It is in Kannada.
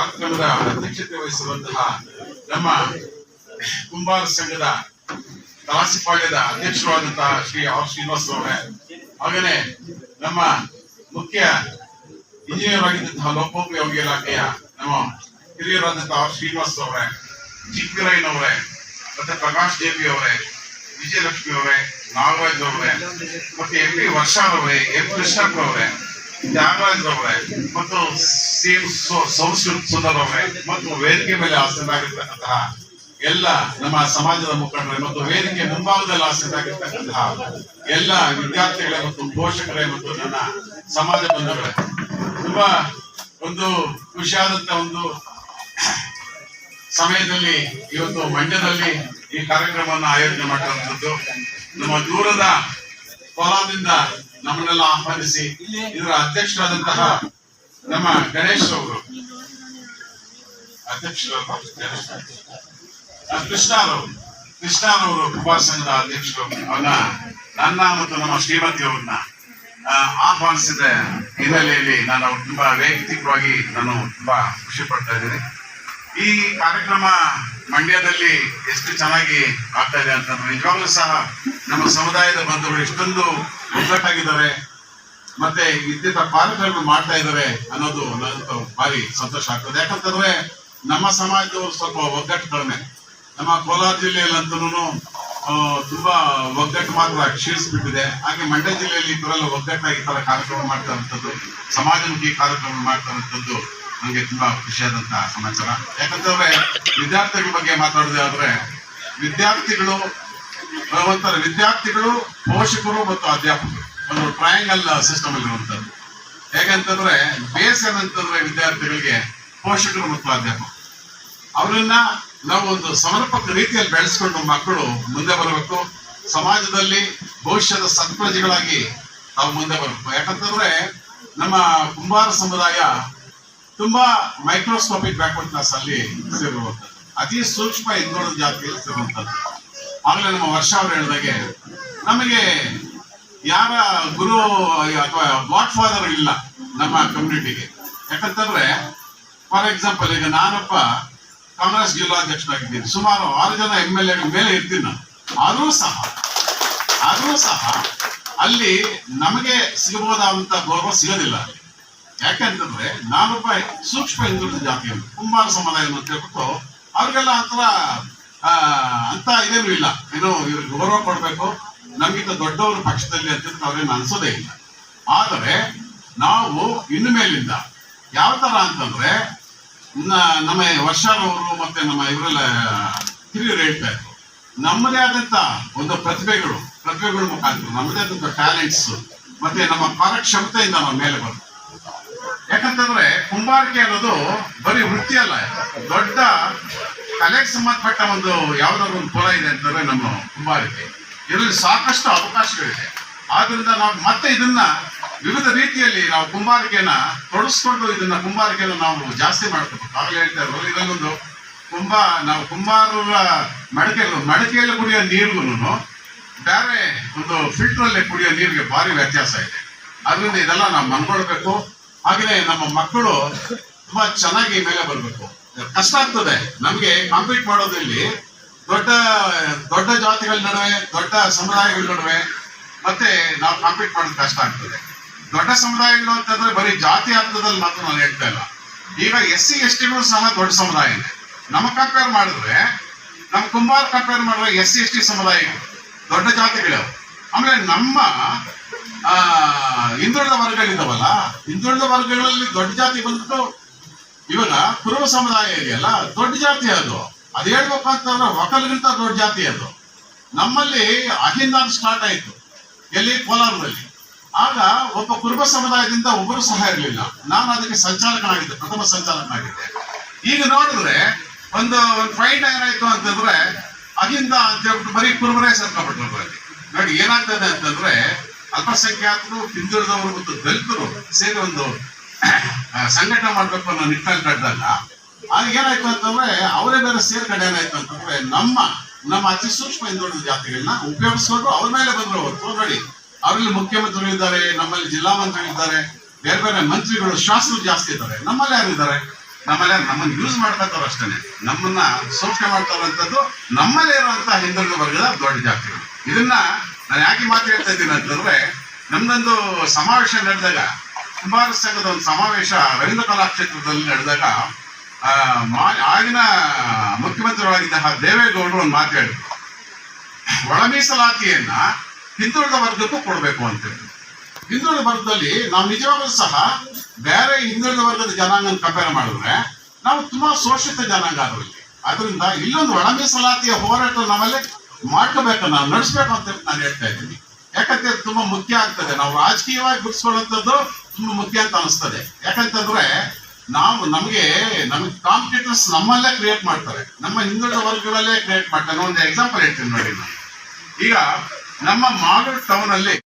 ಕಾರ್ಯಕ್ರಮದ ಅಧ್ಯಕ್ಷತೆ ವಹಿಸುವಂತಹ ನಮ್ಮ ಕುಂಬಾರ ಸಂಘದ ತಲಾಸಿಪಾಳ್ಯದ ಅಧ್ಯಕ್ಷರಾದಂತಹ ಶ್ರೀ ಆರ್ ಶ್ರೀನಿವಾಸ್ ಅವರೇ, ಹಾಗೇನೆ ನಮ್ಮ ಮುಖ್ಯ ಇಂಜಿನಿಯರ್ ಆಗಿದ್ದಂತಹ ಲೋಕೋಪಯೋಗಿ ಇಲಾಖೆಯ ನಮ್ಮ ಹಿರಿಯರಾದಂತಹ ಆರ್ ಶ್ರೀನಿವಾಸ್ ಅವರೇ, ಚಿಕ್ಕವರೇ, ಮತ್ತೆ ಪ್ರಕಾಶ್ ದೇವಿ ಅವರೇ, ವಿಜಯಲಕ್ಷ್ಮಿ ಅವರೇ, ನಾಗರಾಜ್ ಅವರೇ, ಮತ್ತೆ ಎಂ ಪಿ ವರ್ಷಾ ಅವರೇ, ಎಂ ಕೃಷ್ಣಪ್ಪ ಅವರೇ, ತ್ಯಾಗರಾಜ್ ಅವರೇ, ಮತ್ತು ಸಿ ಎಂ ಸುಂದರ್ ಅವರೇ, ಮತ್ತು ವೇದಿಕೆ ಮೇಲೆ ಆಸೀನರಾಗಿರ್ತಕ್ಕಂತಹ ಎಲ್ಲ ನಮ್ಮ ಸಮಾಜದ ಮುಖಂಡರೇ ಮತ್ತು ವೇದಿಕೆ ಮುಂಭಾಗದಲ್ಲಿ ಆಸೀನರಾಗಿರ್ತಕ್ಕಂತಹ ಎಲ್ಲ ವಿದ್ಯಾರ್ಥಿಗಳೇ ಮತ್ತು ಪೋಷಕರೇ ಮತ್ತು ನನ್ನ ಸಮಾಜ ಬಂಧುಗಳೇ, ತುಂಬಾ ಒಂದು ಖುಷಿಯಾದಂತ ಒಂದು ಸಮಯದಲ್ಲಿ ಇವತ್ತು ಮಂಡ್ಯದಲ್ಲಿ ಈ ಕಾರ್ಯಕ್ರಮವನ್ನು ಆಯೋಜನೆ ಮಾಡಿರುವಂತದ್ದು. ನಮ್ಮ ದೂರದ ಕೋಲಾರದಿಂದ ನಮ್ಮನ್ನೆಲ್ಲ ಆಹ್ವಾನಿಸಿ ಇದರ ಅಧ್ಯಕ್ಷರಾದಂತಹ ನಮ್ಮ ಗಣೇಶ್ ಅವರು, ಕೃಷ್ಣರವರು ಕುಂಬಾರ ಸಂಘದ ಅಧ್ಯಕ್ಷರು, ನನ್ನ ಮತ್ತು ನಮ್ಮ ಶ್ರೀಮತಿ ಅವ್ರನ್ನ ಆಹ್ವಾನಿಸಿದ ಹಿನ್ನೆಲೆಯಲ್ಲಿ ನಾನು ತುಂಬಾ ವೈಯಕ್ತಿಕವಾಗಿ ನಾನು ತುಂಬಾ ಖುಷಿ ಪಡ್ತಾ ಇದ್ದೀನಿ. ಈ ಕಾರ್ಯಕ್ರಮ ಮಂಡ್ಯದಲ್ಲಿ ಎಷ್ಟು ಚೆನ್ನಾಗಿ ಆಗ್ತಾ ಇದೆ ಅಂತಂದ್ರೆ ನಿಜವಾಗ್ಲೂ ಸಹ ನಮ್ಮ ಸಮುದಾಯದ ಬಂಧುಗಳು ಇಷ್ಟೊಂದು ಒಗ್ಗಟ್ಟಾಗಿದ್ದಾರೆ, ಮತ್ತೆ ಇದ್ದಿದ್ದ ಕಾರ್ಯಕ್ರಮ ಮಾಡ್ತಾ ಇದ್ದಾರೆ ಅನ್ನೋದು ನನಗೆ ಭಾರಿ ಸಂತೋಷ ಆಗ್ತದೆ. ಯಾಕಂತಂದ್ರೆ ನಮ್ಮ ಸಮಾಜವು ಸ್ವಲ್ಪ ಒಗ್ಗಟ್ಟು ಕಡಿಮೆ. ನಮ್ಮ ಕೋಲಾರ ಜಿಲ್ಲೆಯಲ್ಲಂತೂ ತುಂಬಾ ಒಗ್ಗಟ್ಟು ಮಾತ್ರ ಕ್ಷೀಣಿಸ್ಬಿಟ್ಟಿದೆ. ಹಾಗೆ ಮಂಡ್ಯ ಜಿಲ್ಲೆಯಲ್ಲಿ ಇವರೆಲ್ಲ ಒಗ್ಗಟ್ಟಾಗಿ ತರ ಕಾರ್ಯಕ್ರಮ ಮಾಡ್ತಾ ಇರುವಂಥದ್ದು, ಸಮಾಜಮುಖಿ ಕಾರ್ಯಕ್ರಮ ಮಾಡ್ತಾ ಇರುವಂಥದ್ದು ನನಗೆ ತುಂಬಾ ಖುಷಿಯಾದಂತಹ ಸಮಾಚಾರ. ಯಾಕಂತಂದ್ರೆ ವಿದ್ಯಾರ್ಥಿಗಳ ಬಗ್ಗೆ ಮಾತಾಡೋದಾದ್ರೆ ವಿದ್ಯಾರ್ಥಿಗಳು ಪೋಷಕರು ಮತ್ತು ಅಧ್ಯಾಪಕರು ಒಂದು ಟ್ರಯಾಂಗಲ್ ಸಿಸ್ಟಮ್ ಅಲ್ಲಿ ಇರುವಂತದ್ದು. ಹೇಗಂತಂದ್ರೆ ಬೇಸ್ ಏನಂತಂದ್ರೆ ವಿದ್ಯಾರ್ಥಿಗಳಿಗೆ ಪೋಷಕರು ಮತ್ತು ಅಧ್ಯಾಪಕರು ಅವರನ್ನ ನಾವು ಒಂದು ಸಮರ್ಪಕ ರೀತಿಯಲ್ಲಿ ಬೆಳೆಸ್ಕೊಂಡು ಮಕ್ಕಳು ಮುಂದೆ ಬರಬೇಕು, ಸಮಾಜದಲ್ಲಿ ಭವಿಷ್ಯದ ಸತ್ಪ್ರಜೆಗಳಾಗಿ ನಾವು ಮುಂದೆ ಬರಬೇಕು. ಯಾಕಂತಂದ್ರೆ ನಮ್ಮ ಕುಂಬಾರ ಸಮುದಾಯ ತುಂಬಾ ಮೈಕ್ರೋಸ್ಕೋಪಿಕ್ ಬ್ಯಾಕ್ವರ್ಡ್ ಕ್ಲಾಸ್ ಅಲ್ಲಿ ಸೇರಿರುವಂತದ್ದು, ಅತಿ ಸೂಕ್ಷ್ಮ ಹಿಂದುಳಿದ ಜಾತಿಯಲ್ಲಿ ಸೇರುವಂತದ್ದು. ಆಗಲೇ ನಮ್ಮ ವರ್ಷ ಅವರು ಹೇಳಿದಾಗೆ ನಮಗೆ ಯಾರ ಗುರು ಅಥವಾ ಗಾಡ್ ಫಾದರ್ ಇಲ್ಲ ನಮ್ಮ ಕಮ್ಯುನಿಟಿಗೆ. ಯಾಕಂತಂದ್ರೆ ಫಾರ್ ಎಕ್ಸಾಂಪಲ್ ಈಗ ನಾನೊಬ್ಬ ಕಾಂಗ್ರೆಸ್ ಜಿಲ್ಲಾಧ್ಯಕ್ಷರಾಗಿದ್ದೀನಿ, ಸುಮಾರು 6 ಜನ MLA ಮೇಲೆ ಇರ್ತೀನಿ ನಾನು. ಆದ್ರೂ ಸಹ ಅಲ್ಲಿ ನಮಗೆ ಸಿಗಬಹುದಾದಂತ ಗೌರವ ಸಿಗೋದಿಲ್ಲ. ಯಾಕೆಂತಂದ್ರೆ ನಾನೊಬ್ಬ ಸೂಕ್ಷ್ಮ ಹಿಂದುಳಿದ ಜಾತಿಯನ್ನು ಕುಂಬಾರ ಸಮುದಾಯ ಅಂತ ಹೇಳ್ಬಿಟ್ಟು ಅವ್ರಿಗೆಲ್ಲ ಅಂತ ಇದೇನು ಇಲ್ಲ, ಏನು ಇವ್ರಿಗೆ ಗೌರವ ಕೊಡ್ಬೇಕು, ನಮ್ಗಿಂತ ದೊಡ್ಡವ್ರ ಪಕ್ಷದಲ್ಲಿ ಅಂತ ಅವ್ರೇನು ಅನ್ಸೋದೇ ಇಲ್ಲ. ಆದರೆ ನಾವು ಇನ್ನು ಮೇಲಿಂದ ಯಾವ ತರ ಅಂತಂದ್ರೆ ನಮ್ಮ ವರ್ಷರವರು ಮತ್ತೆ ನಮ್ಮ ಇವರೆಲ್ಲ ಹಿರಿಯರು ಹೇಳ್ತಾ ಇದ್ರು, ನಮ್ಮದೇ ಆದಂತ ಒಂದು ಪ್ರತಿಭೆಗಳು ಮುಖಾಂತರ ನಮ್ಮದೇ ಆದಂತ ಟ್ಯಾಲೆಂಟ್ಸ್ ಮತ್ತೆ ನಮ್ಮ ಕಾರ್ಯಕ್ಷಮತೆಯಿಂದ ನಾವು ಮೇಲೆ ಬರ್ತೇವೆ. ಯಾಕಂತಂದ್ರೆ ಕುಂಬಾರಿಕೆ ಅನ್ನೋದು ಬರೀ ವೃತ್ತಿ ಅಲ್ಲ, ದೊಡ್ಡ ಕಲೆಗೆ ಸಂಬಂಧಪಟ್ಟ ಒಂದು ಯಾವ್ದಾದ್ರು ಒಂದು ಕುಲ ಇದೆ ಅಂತಂದ್ರೆ ನಮ್ಮ ಕುಂಬಾರಿಕೆ. ಇದರಲ್ಲಿ ಸಾಕಷ್ಟು ಅವಕಾಶಗಳಿದೆ. ಆದ್ರಿಂದ ನಾವು ಮತ್ತೆ ಇದನ್ನ ವಿವಿಧ ರೀತಿಯಲ್ಲಿ ನಾವು ಕುಂಬಾರಿಕೆನ ತೊಡಸ್ಕೊಂಡು ಇದನ್ನ ಕುಂಬಾರಿಕೆನ ನಾವು ಜಾಸ್ತಿ ಮಾಡ್ಕೋಬೇಕು. ಆಗಲೇ ಹೇಳ್ತಾ ಇರೋದು ಇದನ್ನೊಂದು ನಾವು ಕುಂಬಾರರ ಮಡಕೆಯಲ್ಲಿ ಕುಡಿಯೋ ನೀರಿಗೂ ಬೇರೆ ಒಂದು ಫಿಲ್ಟರ್ ಅಲ್ಲಿ ಕುಡಿಯೋ ನೀರಿಗೆ ಭಾರಿ ವ್ಯತ್ಯಾಸ ಇದೆ. ಅದರಿಂದ ಇದೆಲ್ಲ ನಾವು ಮನ್ಕೊಳ್ಬೇಕು. ಹಾಗೆಯೇ ನಮ್ಮ ಮಕ್ಕಳು ತುಂಬಾ ಚೆನ್ನಾಗಿ ಮೇಲೆ ಬರ್ಬೇಕು. ಕಷ್ಟ ಆಗ್ತದೆ ನಮ್ಗೆ ಕಾಂಪೀಟ್ ಮಾಡೋದ್ರಲ್ಲಿ ದೊಡ್ಡ ಜಾತಿಗಳ ನಡುವೆ, ದೊಡ್ಡ ಸಮುದಾಯಗಳ ನಡುವೆ ಮತ್ತೆ ನಾವು ಕಾಂಪೀಟ್ ಮಾಡೋದು ಕಷ್ಟ ಆಗ್ತದೆ. ದೊಡ್ಡ ಸಮುದಾಯಗಳು ಅಂತಂದ್ರೆ ಬರೀ ಜಾತಿ ಅರ್ಥದಲ್ಲಿ ಮಾತ್ರ ನಾನು ಹೇಳ್ತಾ ಇಲ್ಲ. ಈಗ SC STಗಳು ಸಹ ದೊಡ್ಡ ಸಮುದಾಯನೇ. ನಮ್ಮ ಕಂಪೇರ್ ಮಾಡಿದ್ರೆ, ನಮ್ಮ ಕುಂಬಾರ ಕಂಪೇರ್ ಮಾಡಿದ್ರೆ SC ST ಸಮುದಾಯಗಳು ದೊಡ್ಡ ಜಾತಿಗಳು. ಆಮೇಲೆ ನಮ್ಮ ಹಿಂದುಳಿದ ವರ್ಗಗಳಿದ್ದಾವಲ್ಲ, ಹಿಂದುಳಿದ ವರ್ಗಗಳಲ್ಲಿ ದೊಡ್ಡ ಜಾತಿ ಬಂದ್ಬಿಟ್ಟು ಇವಾಗ ಕುರುಬ ಸಮುದಾಯ ಇದೆಯಲ್ಲ, ದೊಡ್ಡ ಜಾತಿ ಅದು ಹೇಳ್ಬೇಕು ಅಂತಂದ್ರೆ ಒಕ್ಕಲಿಗಿಂತ ದೊಡ್ಡ ಜಾತಿ ಅದು. ನಮ್ಮಲ್ಲಿ ಅಹಿಂದ ಸ್ಟಾರ್ಟ್ ಆಯ್ತು ಎಲ್ಲಿ ಕೋಲಾರದಲ್ಲಿ. ಆಗ ಒಬ್ಬ ಕುರುಬ ಸಮುದಾಯದಿಂದ ಒಬ್ಬರು ಸಹ ಇರಲಿಲ್ಲ. ನಾನು ಅದಕ್ಕೆ ಸಂಚಾಲಕನಾಗಿದ್ದೆ, ಪ್ರಥಮ ಸಂಚಾಲಕನಾಗಿದ್ದೆ. ಈಗ ನೋಡಿದ್ರೆ ಒಂದು ಫೈಟ್ ಏನಾಯ್ತು ಅಂತಂದ್ರೆ ಅಹಿಂದ ಅಂತ ಹೇಳ್ಬಿಟ್ಟು ಬರೀ ಕುರುಬರೇ ಸೇರ್ಕೊಂಡ್ಬಿಟ್ರು. ನೋಡಿ ಏನಾಗ್ತದೆ ಅಂತಂದ್ರೆ ಅಲ್ಪಸಂಖ್ಯಾತರು, ಹಿಂದುಳಿದವರು ಮತ್ತು ದಲಿತರು ಸೇರಿ ಒಂದು ಸಂಘಟನೆ ಮಾಡ್ಬೇಕು ಅನ್ನೋ ನಿಟ್ಟಿನಲ್ಲಿ ನಡೆದಾಗ ಆಗ ಏನಾಯ್ತು ಅಂತಂದ್ರೆ ಅವರೇ ಬೇರೆ ಸೇರ್ಕಡೆ ಏನಾಯ್ತು ಅಂತಂದ್ರೆ ನಮ್ಮ ಅತಿ ಸೂಕ್ಷ್ಮ ಹಿಂದುಳಿದ ಜಾತಿಗಳನ್ನ ಉಪಯೋಗಿಸ್ಕೊಂಡು ಅವ್ರ ಮೇಲೆ ಬಂದ್ರು ಹೊರತು. ನೋಡಿ ಅವರಲ್ಲಿ ಮುಖ್ಯಮಂತ್ರಿಗಳಿದ್ದಾರೆ, ನಮ್ಮಲ್ಲಿ ಜಿಲ್ಲಾ ಮಂತ್ರಿಗಳಿದ್ದಾರೆ, ಬೇರೆ ಬೇರೆ ಮಂತ್ರಿಗಳು, ಶಾಸಕರು ಜಾಸ್ತಿ ಇದ್ದಾರೆ. ನಮ್ಮಲ್ಲಿ ಯಾರಿದ್ದಾರೆ? ನಮ್ಮನ್ನ ಯೂಸ್ ಮಾಡ್ಕೊತಾರ ಅಷ್ಟೇನೆ, ನಮ್ಮನ್ನ ಶೋಷಣೆ ಮಾಡ್ತಾರಂಥದ್ದು ನಮ್ಮಲ್ಲೇ ಇರುವಂತ ಹಿಂದುಳಿದ ವರ್ಗದ ದೊಡ್ಡ ಜಾತಿಗಳು. ಇದನ್ನ ನಾನು ಯಾಕೆ ಮಾತು ಹೇಳ್ತಾ ಇದ್ದೀನಿ ಅಂತಂದ್ರೆ, ನಮ್ದೊಂದು ಸಮಾವೇಶ ನಡೆದಾಗ, ಕುಂಬಾರ ಸಂಘದ ಒಂದು ಸಮಾವೇಶ ರವೀಂದ್ರ ಕಲಾಕ್ಷೇತ್ರದಲ್ಲಿ ನಡೆದಾಗ ಆಗಿನ ಮುಖ್ಯಮಂತ್ರಿಗಳಾಗಿದ್ದ ದೇವೇಗೌಡರು ಒಂದು ಮಾತು ಹೇಳಿದ್ರು, ಒಳ ಮೀಸಲಾತಿಯನ್ನ ಹಿಂದುಳಿದ ವರ್ಗಕ್ಕೂ ಕೊಡಬೇಕು ಅಂತೇಳಿ. ಹಿಂದುಳಿದ ವರ್ಗದಲ್ಲಿ ನಾವು ನಿಜವಾಗಲೂ ಸಹ ಬೇರೆ ಹಿಂದುಳಿದ ವರ್ಗದ ಜನಾಂಗ ಕಂಪೇರ್ ಮಾಡಿದ್ರೆ ನಾವು ತುಂಬಾ ಶೋಷಿತ ಜನಾಂಗ ಅದರಲ್ಲಿ. ಅದರಿಂದ ಇಲ್ಲೊಂದು ಒಳ ಮೀಸಲಾತಿಯ ಹೋರಾಟ ನಮ್ಮಲ್ಲಿ ಮಾಡ್ಕೋಬೇಕು, ನಾವು ನಡೆಸ್ಬೇಕು ಅಂತ ನಾನು ಹೇಳ್ತಾ ಇದ್ದೀನಿ. ಯಾಕಂದ್ರೆ ತುಂಬಾ ಮುಖ್ಯ ಆಗ್ತದೆ, ನಾವು ರಾಜಕೀಯವಾಗಿ ಬಿಡಿಸ್ಕೊಳ್ಳುವಂಥದ್ದು ತುಂಬಾ ಮುಖ್ಯ ಅಂತ ಅನಿಸ್ತದೆ. ಯಾಕಂತಂದ್ರೆ ನಮಗೆ ಕಾಂಪಿಟೇಟರ್ಸ್ ನಮ್ಮಲ್ಲೇ ಕ್ರಿಯೇಟ್ ಮಾಡ್ತಾರೆ, ನಮ್ಮ ಹಿಂದುಳಿದ ವರ್ಗಗಳಲ್ಲೇ ಕ್ರಿಯೇಟ್ ಮಾಡ್ತಾರೆ. ಒಂದು ಎಕ್ಸಾಂಪಲ್ ಹೇಳ್ತೀನಿ ನೋಡಿ. ನಾನು ಈಗ ನಮ್ಮ ಮಾಲೂರು ಟೌನ್ ಅಲ್ಲಿ